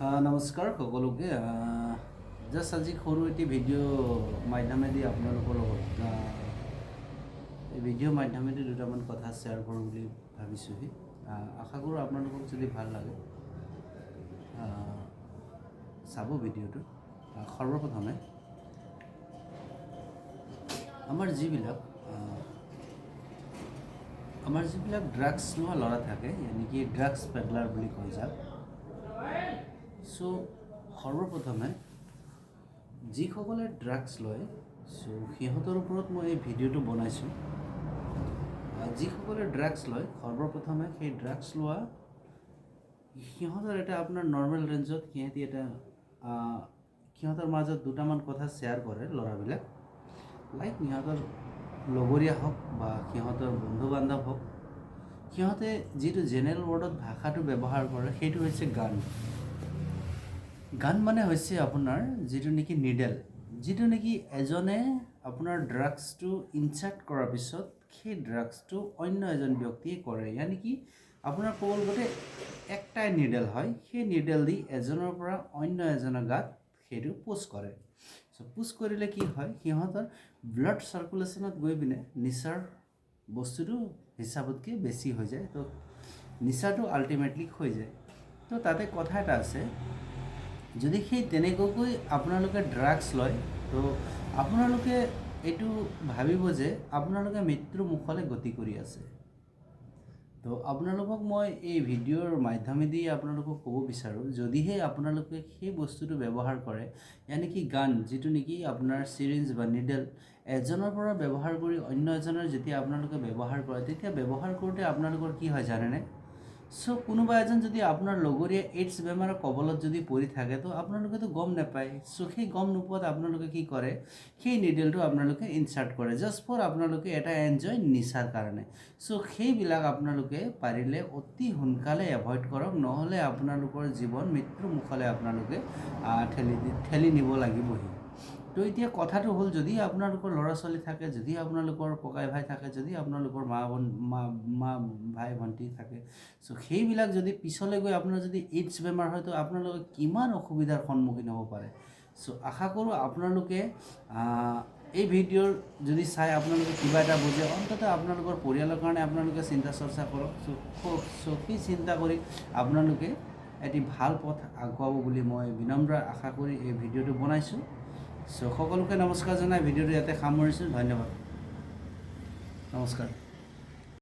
নমস্কাৰ সকলোকে জাষ্ট আজি সৰু এটি ভিডিঅ' মাধ্যমেদি আপোনালোকৰ লগত এই ভিডিঅ' মাধ্যমেদি দুটামান কথা শ্বেয়াৰ কৰোঁ বুলি ভাবিছোঁহি। আশা কৰোঁ আপোনালোকক যদি ভাল লাগে চাব ভিডিঅ'টো। সৰ্বপ্ৰথমে আমাৰ যিবিলাক ড্ৰাগছ লোৱা ল'ৰা থাকে, এনেকৈ ড্ৰাগছ পেডলাৰ বুলি কয় যাক। চ' সৰ্বপ্ৰথমে যিসকলে ড্ৰাগছ লয়, চ' সিহঁতৰ ওপৰত মই এই ভিডিঅ'টো বনাইছোঁ। যিসকলে ড্ৰাগছ লয়, সৰ্বপ্ৰথমে সেই ড্ৰাগছ লোৱা সিহঁতৰ এটা আপোনাৰ নৰ্মেল ৰেঞ্জত সিহঁতৰ মাজত দুটামান কথা শ্বেয়াৰ কৰে ল'ৰাবিলাক। লাইক সিহঁতৰ লগৰীয়া হওক বা সিহঁতৰ বন্ধু বান্ধৱ হওক, সিহঁতে যিটো জেনেৰেল ৱৰ্ডত ভাষাটো ব্যৱহাৰ কৰে সেইটো হৈছে গান মানে হৈছে আপোনাৰ যিটো নেকি নিডেল, যিটো নেকি এজনে আপোনাৰ ড্ৰাগছটো ইনচাৰ্ট কৰাৰ পিছত সেই ড্ৰাগছটো অন্য এজন ব্যক্তিয়ে কৰে। ইয়ানি কি আপোনাৰ ক'ব গ'লে একটাই নিডেল হয়, সেই নিডেল দি এজনৰ পৰা অন্য এজনৰ গাত সেইটো পুছ কৰে। চ' পুছ কৰিলে কি হয়, সিহঁতৰ ব্লাড চাৰ্কুলেশ্যনত গৈ পিনে নিচাৰ বস্তুটো হিচাপতকৈ বেছি হৈ যায়। তো নিচাটো আল্টিমেটলি হৈ যায়। তো তাতে কথা এটা আছে, যদি সেই তেনেকুৱাকৈ আপোনালোকে ড্ৰাগছ লয়, তো আপোনালোকে এইটো ভাবিব যে আপোনালোকে মৃত্যুৰ মুখলৈ গতি কৰি আছে। তো আপোনালোকক মই এই ভিডিঅ'ৰ মাধ্যমেদি আপোনালোকক ক'ব বিচাৰোঁ, যদিহে আপোনালোকে সেই বস্তুটো ব্যৱহাৰ কৰে, ইয়ানি কি গান যিটো নেকি আপোনাৰ চিৰিঞ্জ বা নিডেল এজনৰ পৰা ব্যৱহাৰ কৰি অন্য এজনৰ যেতিয়া আপোনালোকে ব্যৱহাৰ কৰে, তেতিয়া ব্যৱহাৰ কৰোঁতে আপোনালোকৰ কি হয় জানেনে? চ' কোনোবা এজন যদি আপোনাৰ লগৰীয়া এইডছ বেমাৰৰ কবলত যদি পৰি থাকে, তো আপোনালোকেতো গম নাপায়। চ' সেই গম নোপোৱাত আপোনালোকে কি কৰে, সেই নিডেলটো আপোনালোকে ইনচাৰ্ট কৰে জাষ্ট ফৰ আপোনালোকে এটা এনজয় নিচাৰ কাৰণে। চ' সেইবিলাক আপোনালোকে পাৰিলে অতি সোনকালে এভইড কৰক, নহ'লে আপোনালোকৰ জীৱন মৃত্যুৰ মুখলৈ আপোনালোকে ঠেলি নিব লাগিবহি। তো এতিয়া কথাটো হ'ল, যদি আপোনালোকৰ ল'ৰা ছোৱালী থাকে, যদি আপোনালোকৰ ককাই ভাই থাকে, যদি আপোনালোকৰ মা ভাই ভণ্টি থাকে, চ' সেইবিলাক যদি পিছলৈ গৈ আপোনাৰ যদি এইডছ বেমাৰ হয়, তো আপোনালোকে কিমান অসুবিধাৰ সন্মুখীন হ'ব পাৰে। চ' আশা কৰোঁ আপোনালোকে এই ভিডিঅ'ৰ যদি চাই আপোনালোকে কিবা এটা বুজে, অন্ততঃ আপোনালোকৰ পৰিয়ালৰ কাৰণে আপোনালোকে চিন্তা চৰ্চা কৰক। চ' সেই চিন্তা কৰি আপোনালোকে এটি ভাল পথ আগুৱাব বুলি মই বিনম্ৰ আশা কৰি এই ভিডিঅ'টো বনাইছোঁ। চ' সকলোকে নমস্কাৰ জনাই ভিডিঅ'টো ইয়াতে সামৰিছোঁ। ধন্যবাদ, নমস্কাৰ।